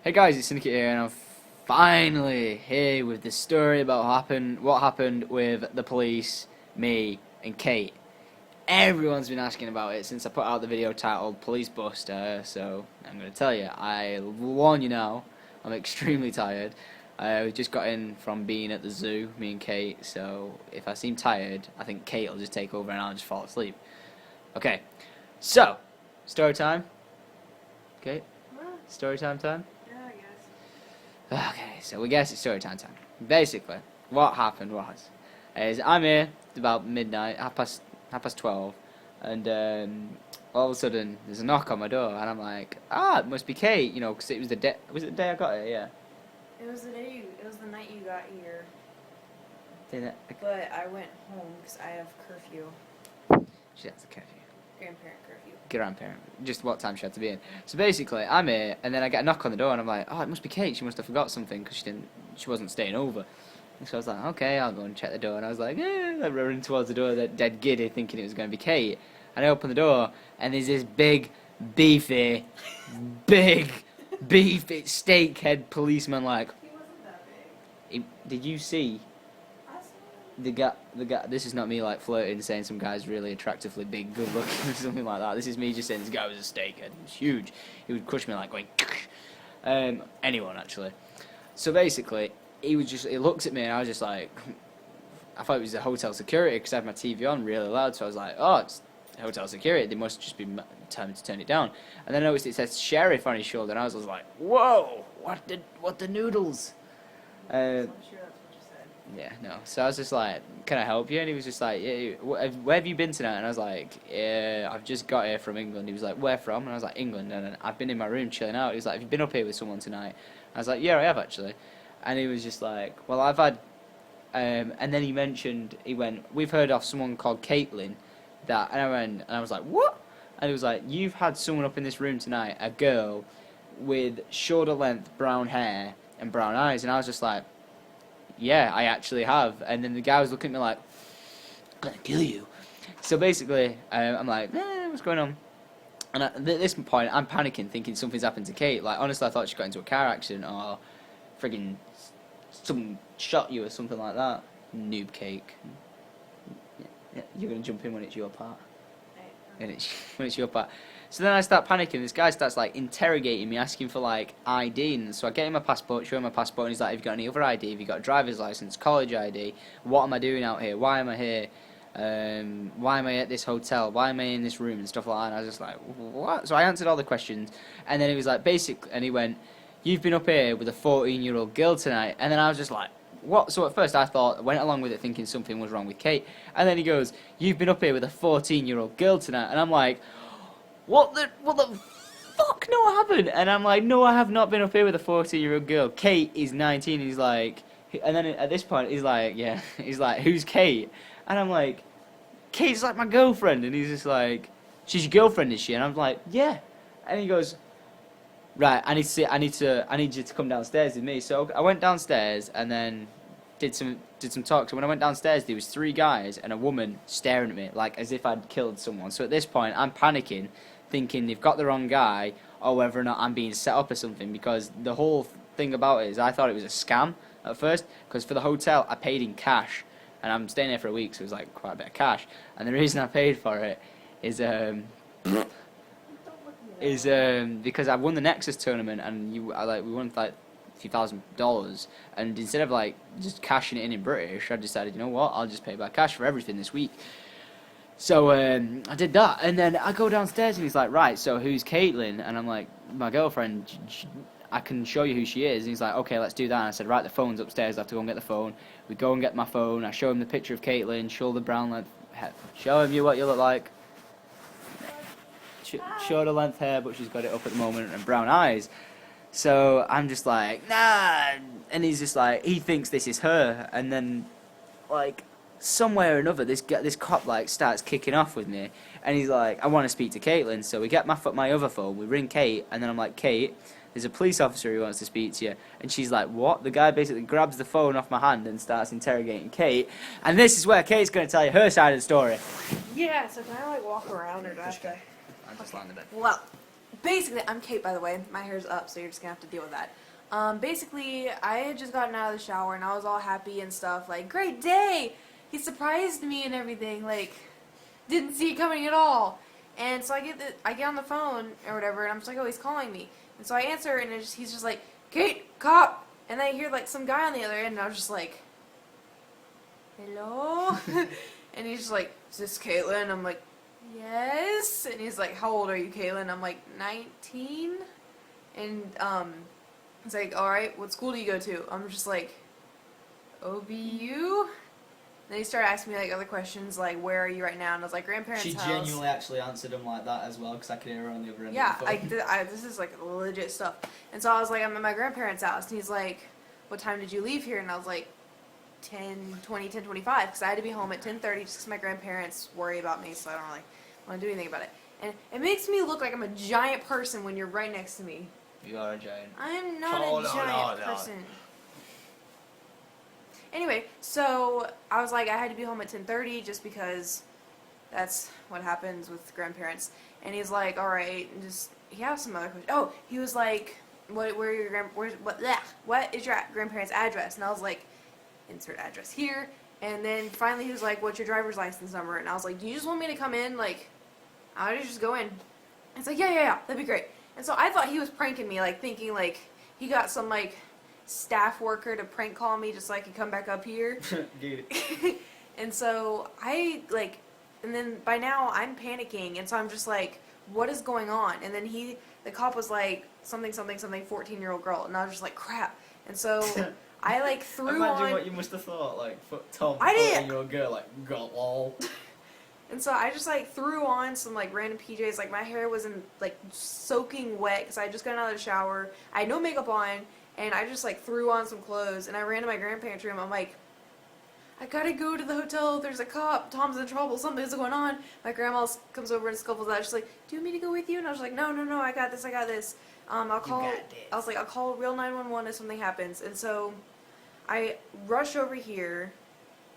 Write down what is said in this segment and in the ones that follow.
Hey guys, it's Syndicate here, and I'm finally here with the story about what happened with the police, me, and Kate. Everyone's been asking about it since I put out the video titled Police Buster, so I'm going to tell you. I warn you now, I'm extremely tired. I just got in from being at the zoo, me and Kate, so if I seem tired, I think Kate will just take over and I'll just fall asleep. Okay, so, story time. Kate? Story time? Okay, so we guess it's story time. Basically, what happened is I'm here about midnight, half past 12, and all of a sudden there's a knock on my door, and I'm like, it must be Kate, you know, because it was the day. Was it the day I got here? Yeah. It was the night you got here. Did it? But I went home because I have curfew. She has a curfew. Grandparent curfew. Grandparent. Just what time she had to be in. So basically, I'm here, and then I get a knock on the door, and I'm like, it must be Kate. She must have forgot something because she wasn't staying over. And so I was like, okay, I'll go and check the door. And I was like, I run towards the door, that dead giddy, thinking it was going to be Kate. And I open the door, and there's this big, beefy steakhead policeman. Like, He wasn't that big. Did you see? I saw The guy, this is not me like flirting, saying some guy's really attractively big, good looking, or something like that. This is me just saying this guy was a steakhead. He was huge. He would crush me like going, anyone actually. So basically, he looks at me and I was just like, I thought it was the hotel security because I had my TV on really loud. So I was like, it's hotel security. They must just be telling me to turn it down. And then I noticed it says sheriff on his shoulder, and I was like, whoa, what the noodles? I'm sure that's what you said. Yeah, no. So I was just like, can I help you? And he was just like, yeah, where have you been tonight? And I was like, yeah, I've just got here from England. He was like, where from? And I was like, England. And I've been in my room chilling out. He was like, have you been up here with someone tonight? I was like, yeah, I have actually. And he was just like, well, I've had... and then he went, we've heard of someone called Caitlin. And I was like, what? And he was like, you've had someone up in this room tonight, a girl with shoulder-length brown hair and brown eyes. And I was just like, yeah, I actually have. And then the guy was looking at me like, I'm gonna kill you. So basically, I'm like, what's going on? And at this point, I'm panicking, thinking something's happened to Kate. Like, honestly, I thought she got into a car accident or friggin' someone shot you or something like that. Noob cake. Yeah, you're gonna jump in when it's your part. When it's your part. So then I start panicking. This guy starts like interrogating me, asking for like ID. And so I get him my passport, show him my passport, and he's like, "Have you got any other ID? Have you got a driver's license, college ID? What am I doing out here? Why am I here? Why am I at this hotel? Why am I in this room and stuff like that?" And I was just like, "What?" So I answered all the questions, and then he was like, and he went, "You've been up here with a 14-year-old girl tonight." And then I was just like, what? So at first I went along with it thinking something was wrong with Kate. And then he goes, "You've been up here with a 14-year-old girl tonight." And I'm like, what the fuck? No, I haven't. And I'm like, no, I have not been up here with a 14-year-old girl. Kate is 19. He's like, and then at this point he's like, yeah, he's like, who's Kate? And I'm like, Kate's like my girlfriend. And he's just like, she's your girlfriend, is she? And I'm like, yeah. And he goes, right, I need you to come downstairs with me. So I went downstairs and then did some talk. So when I went downstairs, there was 3 guys and a woman staring at me like as if I'd killed someone. So at this point, I'm panicking, thinking they've got the wrong guy or whether or not I'm being set up or something. Because the whole thing about it is I thought it was a scam at first. Because for the hotel, I paid in cash, and I'm staying there for a week, so it was like quite a bit of cash. And the reason I paid for it is because I won the Nexus tournament, and we won like a few $1,000, and instead of like just cashing it in British, I decided, you know what, I'll just pay by cash for everything this week. So I did that, and then I go downstairs, and he's like, right, so who's Caitlin? And I'm like, my girlfriend. I can show you who she is. And he's like, okay, let's do that. And I said, right, the phone's upstairs. I have to go and get the phone. We go and get my phone. I show him the picture of Caitlin, shoulder brown length, show him what you look like. Shoulder length hair, but she's got it up at the moment, and brown eyes. So I'm just like, nah. And he's just like, he thinks this is her. And then, like, somewhere or another, this cop like starts kicking off with me, and he's like, I want to speak to Caitlin. So we get my other phone, we ring Kate, and then I'm like, Kate, there's a police officer who wants to speak to you. And she's like, what? The guy basically grabs the phone off my hand and starts interrogating Kate. And this is where Kate's going to tell you her side of the story. Yeah, so can I like walk around or do I have to? I'm just lying in bed. Well, basically, I'm Kate, by the way. My hair's up, so you're just gonna have to deal with that. Basically, I had just gotten out of the shower and I was all happy and stuff. Like, great day! He surprised me and everything. Like, didn't see it coming at all. And so I get on the phone or whatever, and I'm just like, oh, he's calling me. And so I answer, and he's just like, Kate, cop! And then I hear like some guy on the other end, and I was just like, hello? And he's just like, is this Caitlin? I'm like, yes. And he's like, how old are you, Caitlin? I'm like, 19. And he's like, all right, what school do you go to? I'm just like, OBU. Then he started asking me like other questions, like where are you right now? And I was like, grandparents' She house. genuinely actually answered him like that as well, because I could hear her on the other end Yeah, of the phone. this is like legit stuff. And so I was like, I'm at my grandparents' house, and he's like, what time did you leave here? And I was like, 10:25, because I had to be home at 10:30 just because my grandparents worry about me, so I don't really want to do anything about it. And it makes me look like I'm a giant person when you're right next to me. You are a giant. I'm not Oh, a no, giant no. person. Anyway, so I was like, I had to be home at 10:30 just because that's what happens with grandparents. And he's like, all right, and just he has some other questions. Oh, he was like, what is your grandparents' address? And I was like, insert address here. And then finally he was like, what's your driver's license number? And I was like, do you just want me to come in? Like, I'll just go in. And it's like, yeah, that'd be great. And so I thought he was pranking me, like thinking like he got some like staff worker to prank call me just so I could come back up here. Get it. And so I like, and then by now I'm panicking, and so I'm just like, what is going on? And then the cop was like, something, 14-year-old girl, and I was just like, crap. And so I like threw Imagine on. what you must have thought, like, Tom, I did. and your girl, like, got lol. And so I just like threw on some like random PJs. Like my hair was in like soaking wet because I had just gotten out of the shower. I had no makeup on, and I just like threw on some clothes, and I ran to my grandparents' room. I'm like, I gotta go to the hotel. There's a cop. Tom's in trouble. Something's going on. My grandma comes over and scuffles out. She's like, do you want me to go with you? And I was like, no, I got this. I'll call. I was like, I'll call real 911 if something happens. And so I rush over here.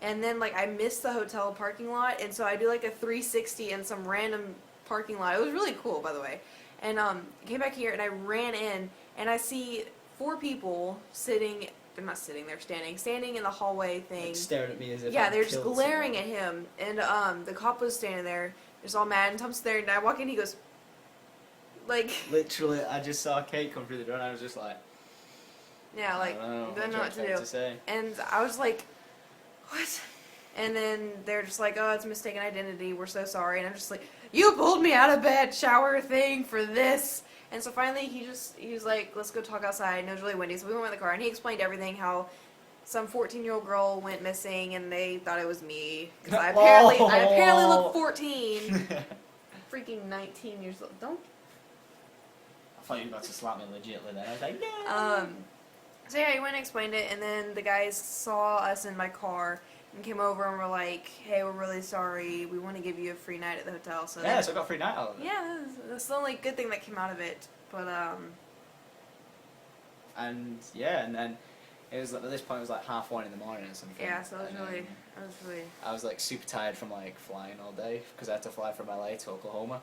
And then, like, I missed the hotel parking lot, and so I do, like, a 360 in some random parking lot. It was really cool, by the way. And came back here, and I ran in, and I see 4 people sitting. They're not sitting, they're standing in the hallway thing. Like, staring at me as if yeah, I'd they're just killed glaring someone. at him. And the cop was standing there, just all mad, and Tom's there, and I walk in, he goes, like... Literally, I just saw Kate come through the door, and I was just like... Yeah, like, I don't don't know what to do. to say. And I was like... What? And then they're just like, oh, it's mistaken identity, we're so sorry. And I'm just like, you pulled me out of bed, shower thing for this. And so finally he was like, let's go talk outside. And it was really windy, so we went in the car. And he explained everything, how some 14-year-old girl went missing and they thought it was me. Because I apparently look 14. Freaking 19 years old. Don't. I thought you were about to slap me legitly then. I was like, no. So yeah, he went and explained it, and then the guys saw us in my car and came over and were like, hey, we're really sorry. We want to give you a free night at the hotel. So Yeah, so I got a free night out of it. yeah, that's the only good thing that came out of it. But And yeah, and then it was like, at this point it was like 1:30 in the morning or something. yeah, so And then I I was like super tired from like flying all day because I had to fly from LA to Oklahoma.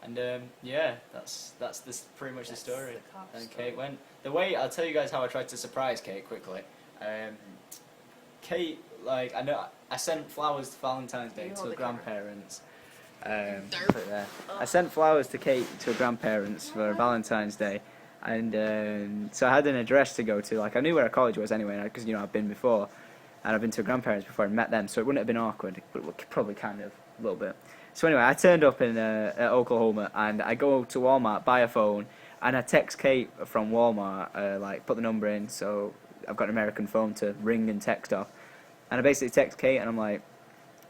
And yeah, that's pretty much the story. And Kate went. The way, I'll tell you guys how I tried to surprise Kate quickly. Kate, like, I sent flowers to Valentine's Day You to hold her the camera. grandparents. Put it there. I sent flowers to Kate to her grandparents for Valentine's Day, and so I had an address to go to. Like, I knew where her college was anyway, because I've been before, and I've been to her grandparents before and met them, so it wouldn't have been awkward, but it probably kind of a little bit. So anyway, I turned up in at Oklahoma, and I go to Walmart, buy a phone, and I text Kate from Walmart, like, put the number in, so I've got an American phone to ring and text off. And I basically text Kate, and I'm like,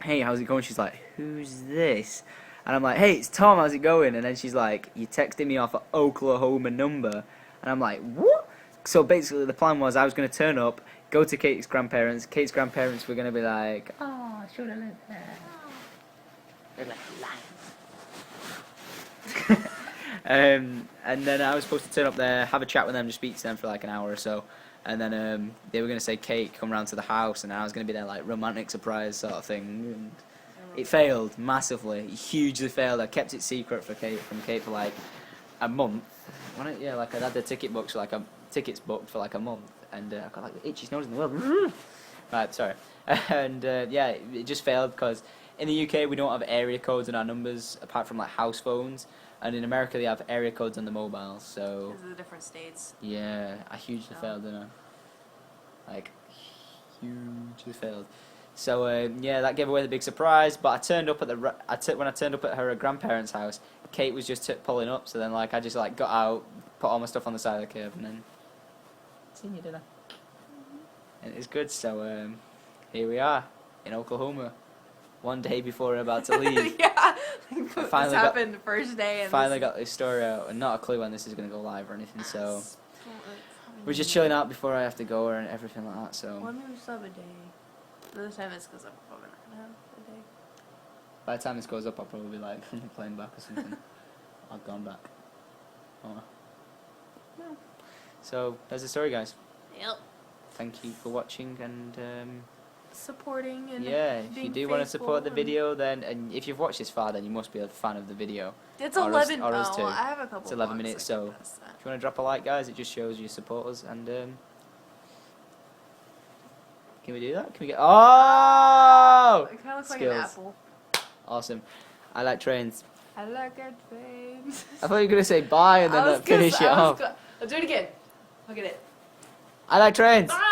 hey, how's it going? She's like, who's this? And I'm like, hey, it's Tom, how's it going? And then she's like, you texted me off an Oklahoma number. And I'm like, what? So basically the plan was I was going to turn up, go to Kate's grandparents. Kate's grandparents were going to be like, oh, should have lived there. They're like, lying. And then I was supposed to turn up there, have a chat with them, just speak to them for like an hour or so. And then they were going to say, Kate, come round to the house. And I was going to be their like romantic surprise sort of thing. And it failed massively. It hugely failed. I kept it secret from Kate for like a month. Yeah, like I had the tickets booked for like a month, and I got like the itchiest nose in the world. Right, sorry. And yeah, it just failed because in the UK we don't have area codes on our numbers apart from like house phones, and in America they have area codes on the mobiles. So Because of the different states. yeah, I hugely failed, didn't I? Like hugely failed. So yeah, that gave away the big surprise. But I turned up at when I turned up at her grandparents' house, Kate was just pulling up. So then like I just like got out, put all my stuff on the side of the curb, and then seen you, didn't I? And it's good. So here we are in Oklahoma, one day before we're about to leave. Yeah, this happened the first day. And Finally got this story out, and not a clue when this is going to go live or anything. So we're just chilling out before I have to go and everything like that. So Well, I mean, we still have a day. By the time this goes up, we're probably not gonna have a day. by the time this goes up, I'll probably be like playing back or something. I've gone back. Oh. No. So there's the story, guys. Yep. Thank you for watching, and Supporting and yeah, if you being do want to support the faithful video, then and if you've watched this far, then you must be a fan of the video. It's Or us- 11. or us too. I have a couple. It's 11 vlogs minutes, I can so post that. if you want to drop a like, guys, it just shows you support us. And can we do that? Can we get? Oh, It kind of looks like skills. an apple. Awesome. I like trains. I like it, babes. I thought you were gonna say bye and then finish it off. I'll do it again. Look at it. I like trains. Bye.